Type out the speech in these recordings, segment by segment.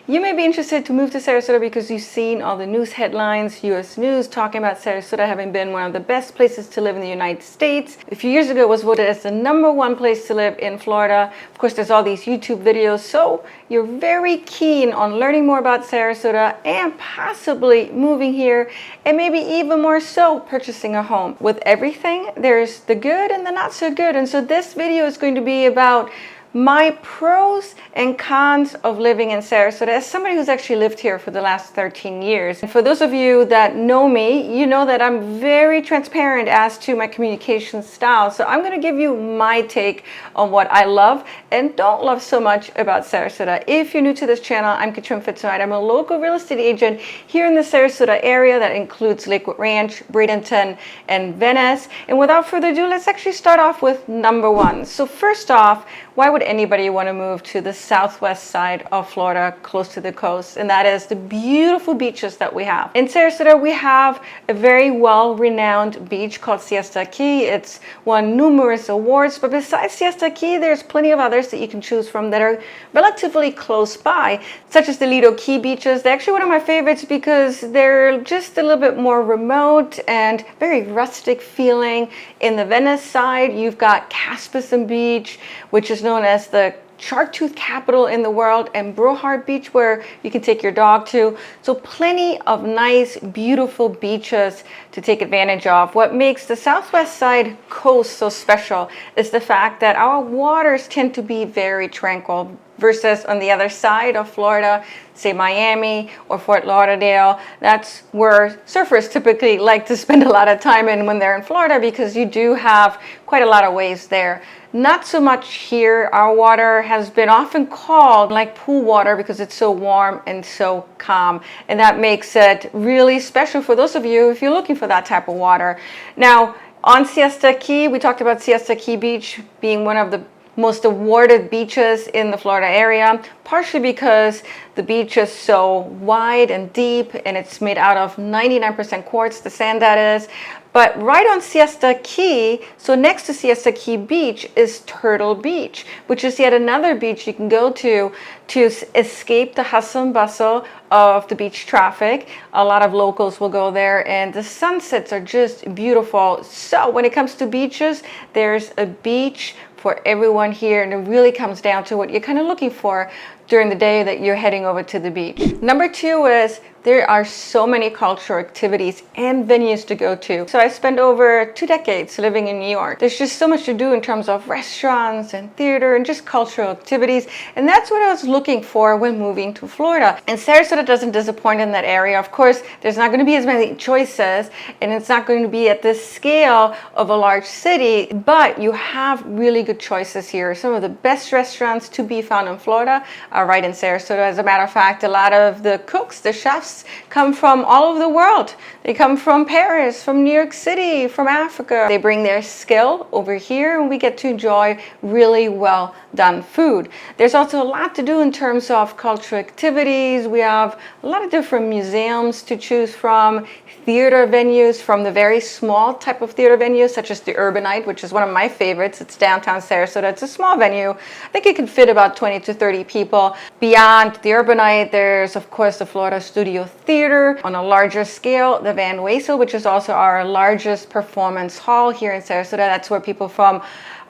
You may be interested to move to Sarasota because you've seen all the news headlines, U.S. News talking about Sarasota having been one of the best places to live in the United States. A few years ago, it was voted as the #1 place to live in Florida. Of course, there's all these YouTube videos, so you're very keen on learning more about Sarasota and possibly moving here, and maybe even more so, purchasing a home. With everything, there's the good and the not so good, and so this video is going to be about my pros and cons of living in Sarasota as somebody who's actually lived here for the last 13 years. And for those of you that know me, you know that I'm very transparent as to my communication style. So I'm going to give you my take on what I love and don't love so much about Sarasota. If you're new to this channel, I'm Katrin Fitzgerald. I'm a local real estate agent here in the Sarasota area that includes Lakewood Ranch, Bradenton, and Venice. And without further ado, let's actually start off with #1. So first off, why would anybody want to move to the southwest side of Florida, close to the coast? And that is the beautiful beaches that we have. In Sarasota, we have a very well-renowned beach called Siesta Key. It's won numerous awards, but besides Siesta Key, there's plenty of others that you can choose from that are relatively close by, such as the Lido Key beaches. They're actually one of my favorites because they're just a little bit more remote and very rustic feeling. In the Venice side, you've got Casperson Beach, which is known as the shark tooth capital in the world, and Brohart Beach, where you can take your dog to. So plenty of nice, beautiful beaches to take advantage of. What makes the southwest side coast so special is the fact that our waters tend to be very tranquil, versus on the other side of Florida, say Miami or Fort Lauderdale. That's where surfers typically like to spend a lot of time in when they're in Florida, because you do have quite a lot of waves there. Not so much here. Our water has been often called like pool water because it's so warm and so calm, and that makes it really special for those of you if you're looking for that type of water. Now, on Siesta Key, we talked about Siesta Key Beach being one of the most awarded beaches in the Florida area, partially because the beach is so wide and deep, and it's made out of 99% quartz, the sand that is. But right on Siesta Key, so next to Siesta Key Beach, is Turtle Beach, which is yet another beach you can go to escape the hustle and bustle of the beach traffic. A lot of locals will go there, and the sunsets are just beautiful. So when it comes to beaches, there's a beach for everyone here, and it really comes down to what you're kind of looking for during the day that you're heading over to the beach. #2 is there are so many cultural activities and venues to go to. So I spent over 2 decades living in New York. There's just so much to do in terms of restaurants and theater and just cultural activities. And that's what I was looking for when moving to Florida. And Sarasota doesn't disappoint in that area. Of course, there's not going to be as many choices, and it's not going to be at the scale of a large city, but you have really good choices here. Some of the best restaurants to be found in Florida are right in Sarasota. As a matter of fact, a lot of the cooks, the chefs, come from all over the world. They come from Paris, from New York City, from Africa. They bring their skill over here, and we get to enjoy really well done food. There's also a lot to do in terms of cultural activities. We have a lot of different museums to choose from, theater venues, from the very small type of theater venues, such as the Urbanite, which is one of my favorites. It's downtown Sarasota. It's a small venue. I think it can fit about 20 to 30 people. Beyond the Urbanite, there's of course the Florida Studio Theater. On a larger scale, the Van Wezel, which is also our largest performance hall here in Sarasota. That's where people from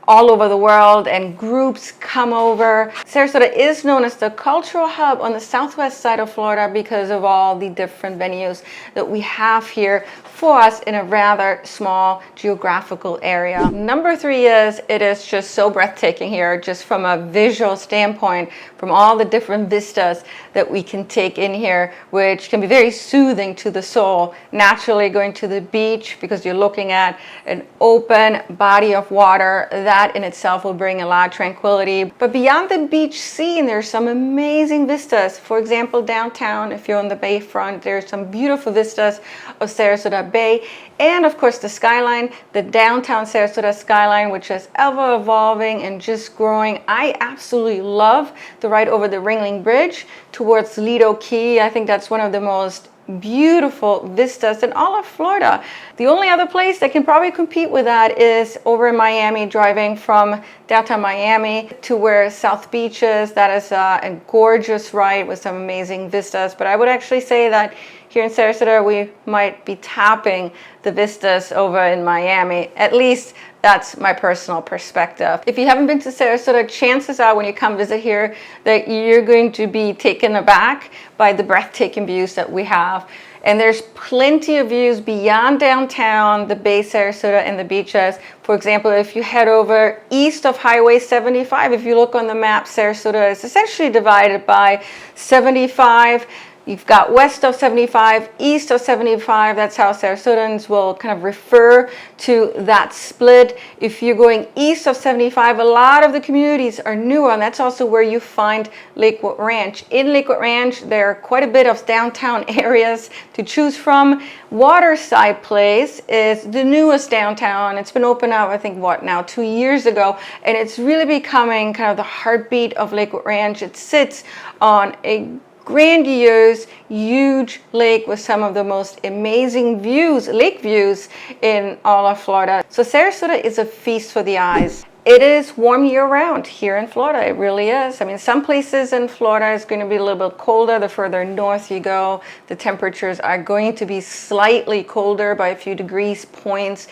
all over the world and groups come over. Sarasota is known as the cultural hub on the southwest side of Florida because of all the different venues that we have here for us in a rather small geographical area. #3 is it is just so breathtaking here, just from a visual standpoint, from all the different vistas that we can take in here, which can be very soothing to the soul. Naturally, going to the beach because you're looking at an open body of water, that in itself will bring a lot of tranquility. But beyond the beach scene, there's some amazing vistas. For example, downtown, if you're on the bayfront, there's some beautiful vistas of Sarasota Bay. And of course the skyline, the downtown Sarasota skyline, which is ever evolving and just growing. I absolutely love the ride over the Ringling Bridge towards Lido Key. I think that's one of the most beautiful vistas in all of Florida. The only other place that can probably compete with that is over in Miami, driving from downtown Miami to where South Beach is. That is a gorgeous ride with some amazing vistas. But I would actually say that here in Sarasota, we might be tapping the vistas over in Miami. At least that's my personal perspective. If you haven't been to Sarasota, chances are when you come visit here that you're going to be taken aback by the breathtaking views that we have. And there's plenty of views beyond downtown, the Bay, Sarasota, and the beaches. For example, if you head over east of Highway 75, if you look on the map, Sarasota is essentially divided by 75. You've got west of 75, east of 75. That's how Sarasotans will kind of refer to that split. If you're going east of 75, a lot of the communities are newer, and that's also where you find Lakewood Ranch. In Lakewood Ranch, there are quite a bit of downtown areas to choose from. Waterside Place is the newest downtown. It's been opened up, I think, 2 years ago, and it's really becoming kind of the heartbeat of Lakewood Ranch. It sits on a grandiose, huge lake with some of the most amazing views, lake views in all of Florida. So Sarasota is a feast for the eyes. It is warm year-round here in Florida. It really is. I mean, some places in Florida is going to be a little bit colder. The further north you go, the temperatures are going to be slightly colder by a few degrees points.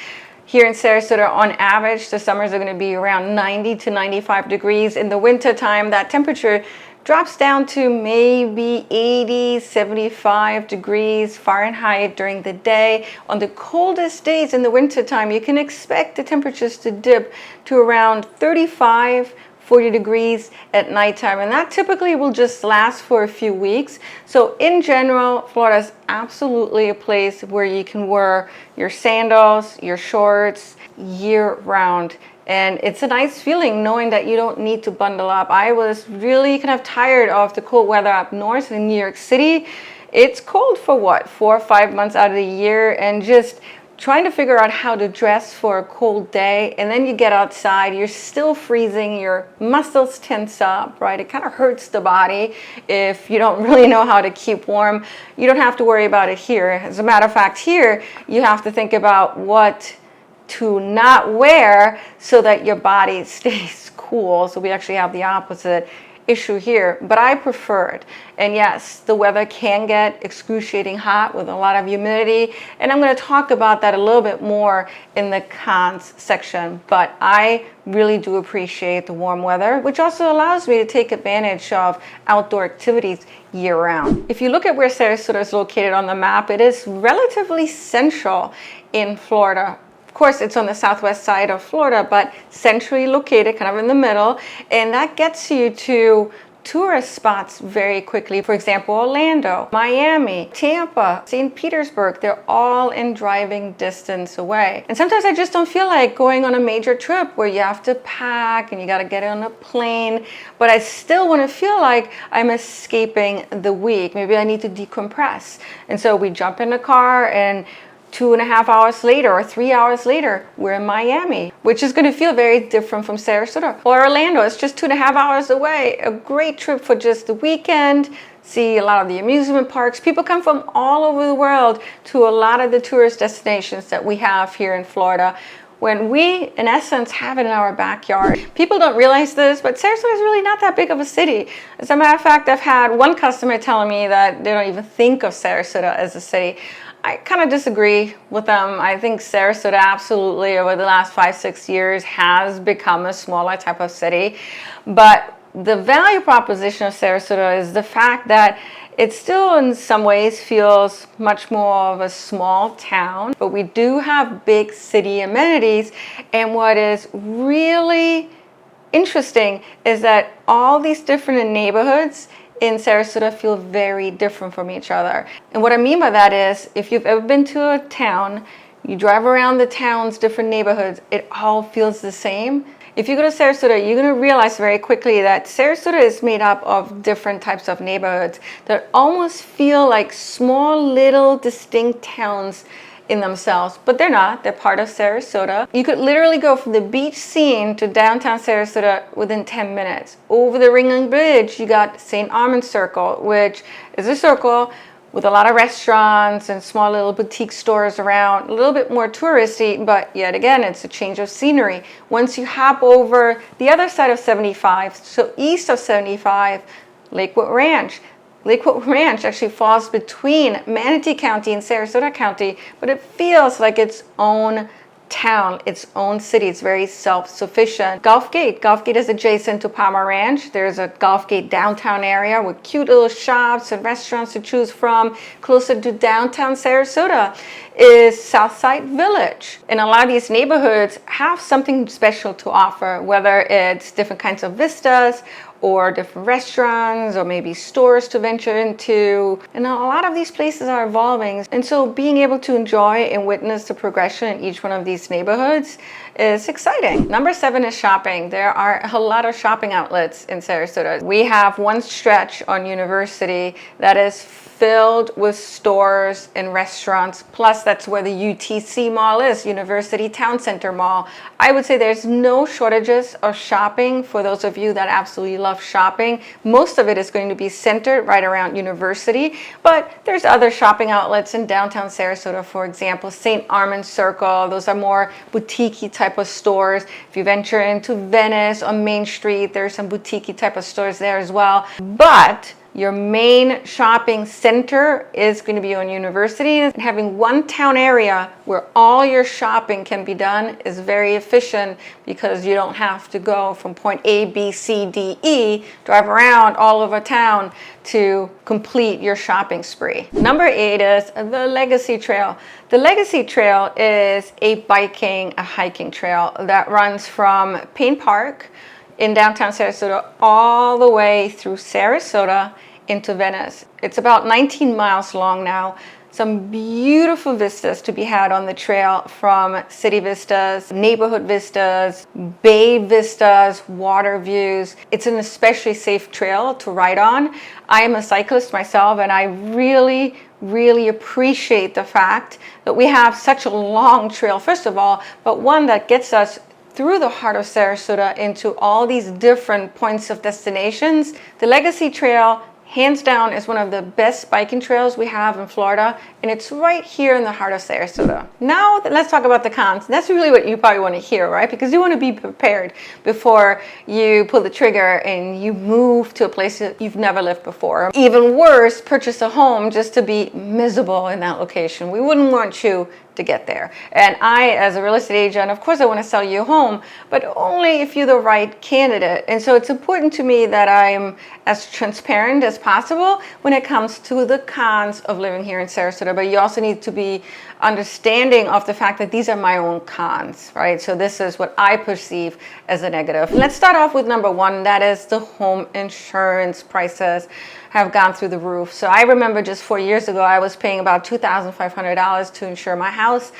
Here in Sarasota, on average, the summers are going to be around 90 to 95 degrees. In the wintertime, that temperature drops down to maybe 80, 75 degrees Fahrenheit during the day. On the coldest days in the wintertime, you can expect the temperatures to dip to around 35, 40 degrees at nighttime, and that typically will just last for a few weeks. So in general, Florida is absolutely a place where you can wear your sandals, your shorts year-round. And it's a nice feeling knowing that you don't need to bundle up. I was really kind of tired of the cold weather up north in New York City. It's cold for 4 or 5 months out of the year, and just trying to figure out how to dress for a cold day. And then you get outside, you're still freezing, your muscles tense up, right? It kind of hurts the body if you don't really know how to keep warm. You don't have to worry about it here. As a matter of fact, here you have to think about what to not wear so that your body stays cool. So we actually have the opposite issue here, but I prefer it. And yes, the weather can get excruciating hot with a lot of humidity, and I'm going to talk about that a little bit more in the cons section. But I really do appreciate the warm weather, which also allows me to take advantage of outdoor activities year-round. If you look at where Sarasota is located on the map, it is relatively central in Florida. Of course, it's on the southwest side of Florida, but centrally located, kind of in the middle, and that gets you to tourist spots very quickly. For example, Orlando, Miami, Tampa, St. Petersburg, they're all in driving distance away. And sometimes I just don't feel like going on a major trip where you have to pack and you got to get on a plane, but I still want to feel like I'm escaping the week. Maybe I need to decompress. And so we jump in the car, and 2.5 hours later or 3 hours later, we're in Miami, which is going to feel very different from Sarasota. Or Orlando, it's just 2.5 hours away. A great trip for just the weekend. See a lot of the amusement parks. People come from all over the world to a lot of the tourist destinations that we have here in Florida, when we, in essence, have it in our backyard. People don't realize this, but Sarasota is really not that big of a city. As a matter of fact, I've had one customer telling me that they don't even think of Sarasota as a city. I kind of disagree with them. I think Sarasota absolutely over the last 5-6 years has become a smaller type of city. But the value proposition of Sarasota is the fact that it still in some ways feels much more of a small town, but we do have big city amenities. And what is really interesting is that all these different neighborhoods in Sarasota feel very different from each other. And what I mean by that is, if you've ever been to a town, you drive around the town's different neighborhoods, it all feels the same. If you go to Sarasota, you're going to realize very quickly that Sarasota is made up of different types of neighborhoods that almost feel like small, little, distinct towns in themselves, but they're not. They're part of Sarasota. You could literally go from the beach scene to downtown Sarasota within 10 minutes. Over the Ringling Bridge, you got St. Armand's Circle, which is a circle with a lot of restaurants and small little boutique stores around, a little bit more touristy, but yet again, it's a change of scenery. Once you hop over the other side of 75, so east of 75, Lakewood Ranch. Lakewood Ranch actually falls between Manatee County and Sarasota County, but it feels like its own town, its own city. It's very self-sufficient. Gulfgate is adjacent to Palmer Ranch. There's a Gulfgate downtown area with cute little shops and restaurants to choose from. Closer to downtown Sarasota is Southside Village. And a lot of these neighborhoods have something special to offer, whether it's different kinds of vistas or different restaurants or maybe stores to venture into. And a lot of these places are evolving. And so being able to enjoy and witness the progression in each one of these neighborhoods is exciting. Number 7 is shopping. There are a lot of shopping outlets in Sarasota. We have one stretch on University that is filled with stores and restaurants. Plus, that's where the UTC Mall is, University Town Center Mall. I would say there's no shortages of shopping for those of you that absolutely love shopping. Most of it is going to be centered right around University, but there's other shopping outlets in downtown Sarasota, for example, St. Armand Circle. Those are more boutique-y type of stores. If you venture into Venice on Main Street, there's some boutique-y type of stores there as well. But your main shopping center is going to be on University, and having one town area where all your shopping can be done is very efficient because you don't have to go from point A, B, C, D, E, drive around all over town to complete your shopping spree. Number 8 is the Legacy Trail. The Legacy Trail is a hiking trail that runs from Payne Park in downtown Sarasota all the way through Sarasota into Venice. It's about 19 miles long now. Some beautiful vistas to be had on the trail, from city vistas, neighborhood vistas, bay vistas, water views. It's an especially safe trail to ride on. I am a cyclist myself, and I really appreciate the fact that we have such a long trail, first of all, but one that gets us through the heart of Sarasota into all these different points of destinations. The Legacy Trail, hands down, is one of the best biking trails we have in Florida, and it's right here in the heart of Sarasota. Now let's talk about the cons. That's really what you probably want to hear, right? Because you want to be prepared before you pull the trigger and you move to a place that you've never lived before. Even worse, purchase a home just to be miserable in that location. We wouldn't want you to get there. And I, as a real estate agent, of course I want to sell you a home, but only if you're the right candidate. And so it's important to me that I'm as transparent as possible when it comes to the cons of living here in Sarasota, but you also need to be understanding of the fact that these are my own cons, right? So this is what I perceive as a negative. Let's start off with number 1, that is the home insurance prices have gone through the roof. So I remember just 4 years ago, I was paying about $2,500 to insure my house.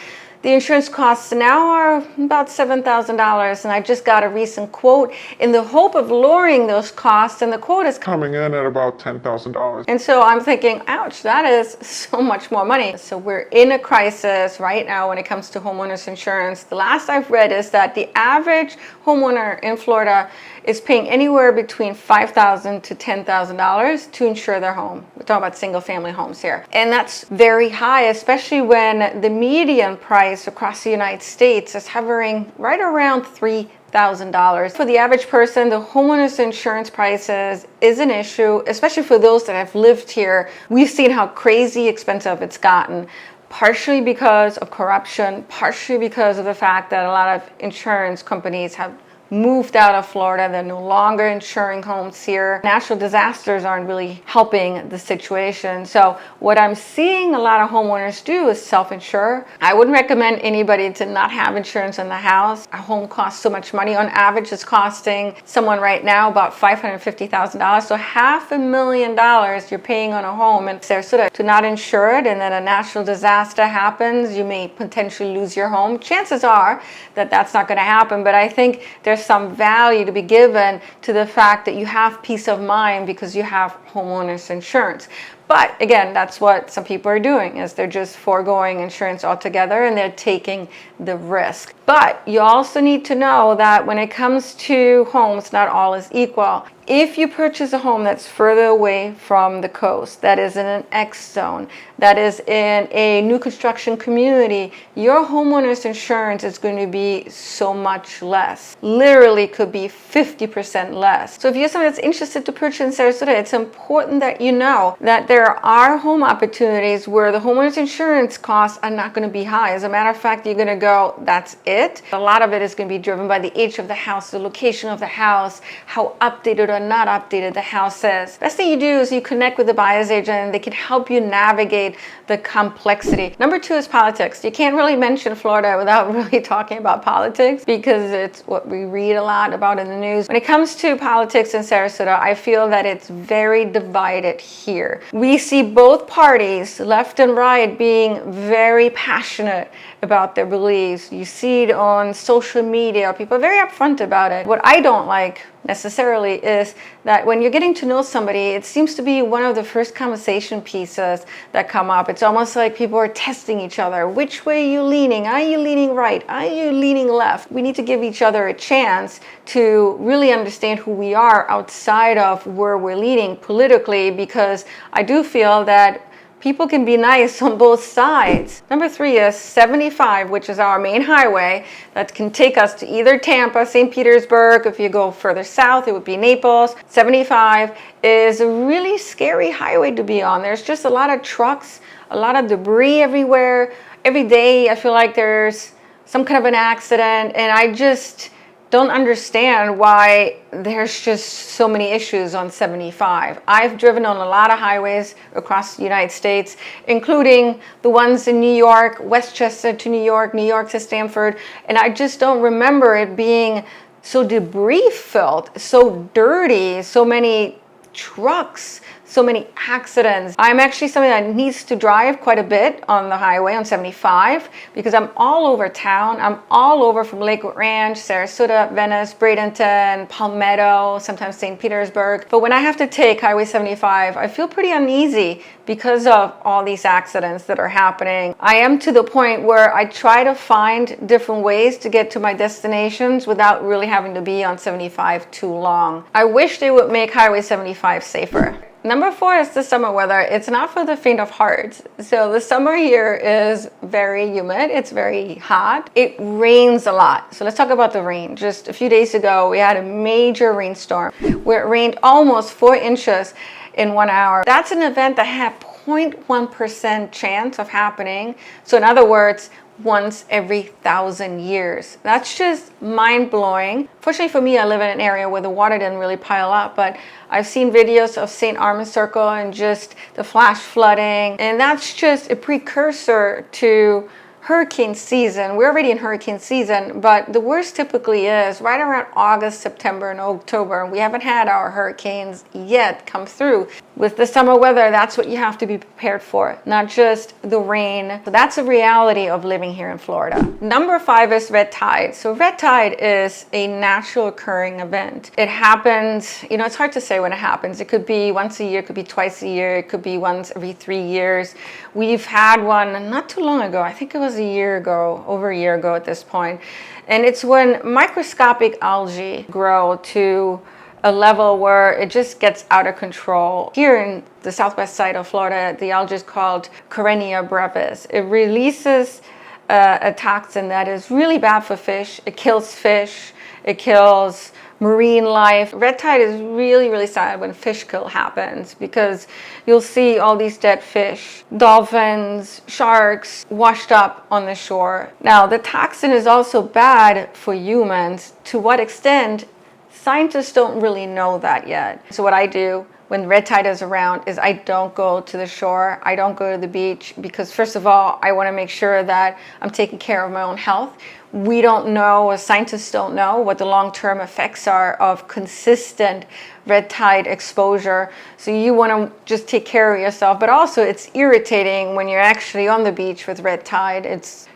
The insurance costs now are about $7,000, and I just got a recent quote in the hope of lowering those costs, and the quote is coming in at about $10,000. And so I'm thinking, ouch, that is so much more money. So we're in a crisis right now when it comes to homeowners insurance. The last I've read is that the average homeowner in Florida is paying anywhere between $5,000 to $10,000 to insure their home. We're talking about single family homes here. And that's very high, especially when the median price across the United States is hovering right around $3,000. For the average person, the homeowner's insurance prices is an issue, especially for those that have lived here. We've seen how crazy expensive it's gotten, partially because of corruption, partially because of the fact that a lot of insurance companies have moved out of Florida. They're no longer insuring homes here. Natural disasters aren't really helping the situation. So what I'm seeing a lot of homeowners do is self-insure. I wouldn't recommend anybody to not have insurance in the house. A home costs so much money. On average, it's costing someone right now about $550,000. So $500,000 you're paying on a home in Sarasota to not insure it, and then a natural disaster happens, you may potentially lose your home. Chances are that that's not going to happen, but I think there's some value to be given to the fact that you have peace of mind because you have homeowners insurance. But again, that's what some people are doing, is they're just foregoing insurance altogether and they're taking the risk. But you also need to know that when it comes to homes, not all is equal. If you purchase a home that's further away from the coast, that is in an X zone, that is in a new construction community, your homeowner's insurance is going to be so much less. Literally could be 50% less. So if you're someone that's interested to purchase in Sarasota, it's important that you know that there are home opportunities where the homeowner's insurance costs are not going to be high. As a matter of fact, you're going to go, that's it. A lot of it is going to be driven by the age of the house, the location of the house, how updated or not updated the house is. Best thing you do is you connect with the buyer's agent and they can help you navigate the complexity. Number 2 is politics. You can't really mention Florida without really talking about politics because it's what we read a lot about in the news. When it comes to politics in Sarasota, I feel that it's very divided here. We see both parties, left and right, being very passionate about their beliefs. You see it on social media. People are very upfront about it. What I don't like necessarily is that when you're getting to know somebody, it seems to be one of the first conversation pieces that come up. It's almost like people are testing each other. Which way are you leaning? Are you leaning right? Are you leaning left? We need to give each other a chance to really understand who we are outside of where we're leaning politically, because I do feel that people can be nice on both sides. Number 3 is 75, which is our main highway that can take us to either Tampa, St. Petersburg. If you go further south, it would be Naples. 75 is a really scary highway to be on. There's just a lot of trucks, a lot of debris everywhere. Every day I feel like there's some kind of an accident, and I just don't understand why there's just so many issues on 75. I've driven on a lot of highways across the United States, including the ones in New York, Westchester to New York, New York to Stamford, and I just don't remember it being so debris filled, so dirty, so many trucks, so many accidents. I'm actually somebody that needs to drive quite a bit on the highway on 75 because I'm all over town. I'm all over from Lakewood Ranch, Sarasota, Venice, Bradenton, Palmetto, sometimes St. Petersburg. But when I have to take Highway 75, I feel pretty uneasy because of all these accidents that are happening. I am to the point where I try to find different ways to get to my destinations without really having to be on 75 too long. I wish they would make Highway 75 safer. Number 4 is the summer weather. It's not for the faint of heart. So the summer here is very humid. It's very hot. It rains a lot. So let's talk about the rain. Just a few days ago, we had a major rainstorm where it rained almost 4 inches in 1 hour. That's an event that had 0.1% chance of happening. So in other words, once every 1,000 years. That's just mind-blowing. Fortunately for me, I live in an area where the water didn't really pile up, but I've seen videos of St. Armand's Circle and just the flash flooding, and that's just a precursor to hurricane season. We're already in hurricane season, but the worst typically is right around August, September, and October, and we haven't had our hurricanes yet come through. With the summer weather, that's what you have to be prepared for, not just the rain. So that's a reality of living here in Florida. Number 5 is red tide. So red tide is a natural occurring event. It happens, it's hard to say when it happens. It could be once a year, it could be twice a year, it could be once every 3 years. We've had one not too long ago. I think it was a year ago, over a year ago at this point. And it's when microscopic algae grow to a level where it just gets out of control. Here in the southwest side of Florida, the algae is called Karenia brevis. It releases a toxin that is really bad for fish. It kills fish. It kills marine life. Red tide is really, really sad when fish kill happens because you'll see all these dead fish, dolphins, sharks washed up on the shore. Now, the toxin is also bad for humans. To what extent? Scientists don't really know that yet. So what I do when red tide is around is I don't go to the shore. I don't go to the beach because first of all, I want to make sure that I'm taking care of my own health. We don't know, scientists don't know what the long-term effects are of consistent red tide exposure. So you want to just take care of yourself, but also it's irritating when you're actually on the beach with red tide.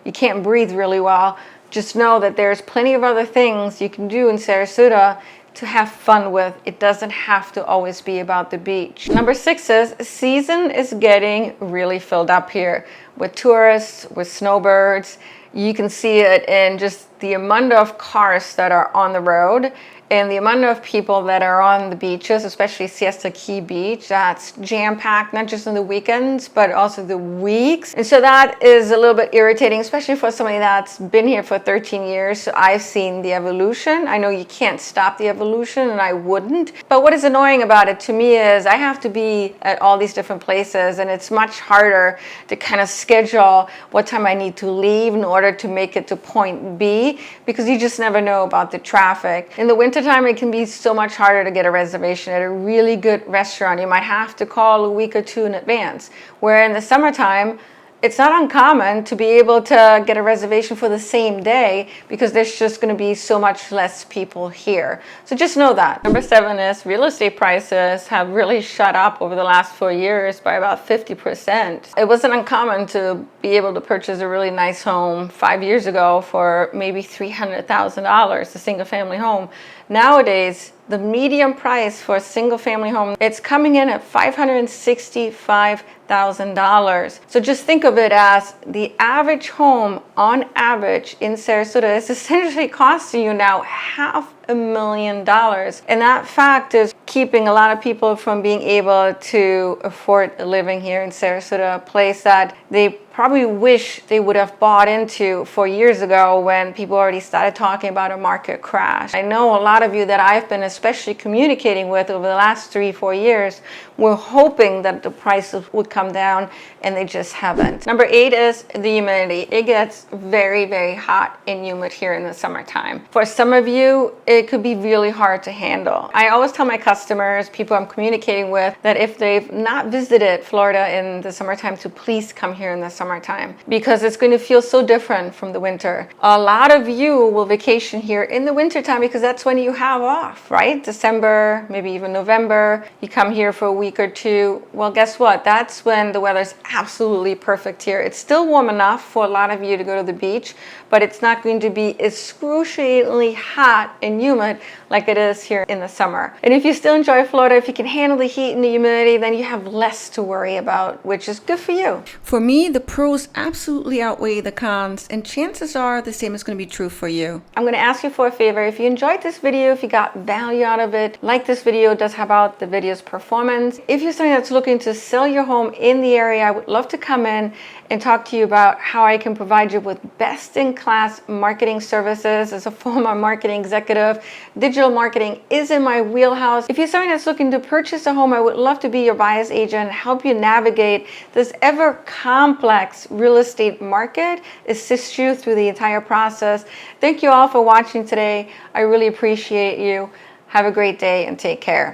You can't breathe really well. Just know that there's plenty of other things you can do in Sarasota to have fun with. It doesn't have to always be about the beach. Number 6 is season is getting really filled up here with tourists, with snowbirds. You can see it in just the amount of cars that are on the road. And the amount of people that are on the beaches, especially Siesta Key Beach, that's jam-packed, not just on the weekends, but also the weeks. And so that is a little bit irritating, especially for somebody that's been here for 13 years. So I've seen the evolution. I know you can't stop the evolution, and I wouldn't. But what is annoying about it to me is I have to be at all these different places, and it's much harder to kind of schedule what time I need to leave in order to make it to point B, because you just never know about the traffic. In the wintertime, it can be so much harder to get a reservation at a really good restaurant. You might have to call a week or two in advance, where in the summertime, it's not uncommon to be able to get a reservation for the same day because there's just going to be so much less people here. So just know that. Number 7 is real estate prices have really shot up over the last 4 years by about 50%. It wasn't uncommon to be able to purchase a really nice home 5 years ago for maybe $300,000, a single family home. Nowadays, the median price for a single family home, it's coming in at $565,000. So just think of it as the average home on average in Sarasota is essentially costing you now $500,000. And that fact is keeping a lot of people from being able to afford living here in Sarasota, a place that they probably wish they would have bought into 4 years ago when people already started talking about a market crash. I know a lot of you that I've been especially communicating with over the last 3-4 years were hoping that the prices would come down, and they just haven't. Number 8 is the humidity. It gets very, very hot and humid here in the summertime. For some of you, it could be really hard to handle. I always tell my customers, people I'm communicating with, that if they've not visited Florida in the summertime, to please come here in the summertime, because it's going to feel so different from the winter. A lot of you will vacation here in the wintertime because that's when you have off, right? December, maybe even November. You come here for a week or two. Well, guess what? That's when the weather's absolutely perfect here. It's still warm enough for a lot of you to go to the beach, but it's not going to be excruciatingly hot and humid like it is here in the summer. And if you still enjoy Florida, if you can handle the heat and the humidity, then you have less to worry about, which is good for you. For me, the pros absolutely outweigh the cons, and chances are the same is going to be true for you. I'm going to ask you for a favor. If you enjoyed this video, if you got value out of it, like this video, it does help out the video's performance. If you're somebody that's looking to sell your home in the area, I would love to come in and talk to you about how I can provide you with best-in-class marketing services. As a former marketing executive, digital marketing is in my wheelhouse. If you're somebody that's looking to purchase a home, I would love to be your buyer's agent, help you navigate this ever complex real estate market, assist you through the entire process. Thank you all for watching today. I really appreciate you. Have a great day and take care.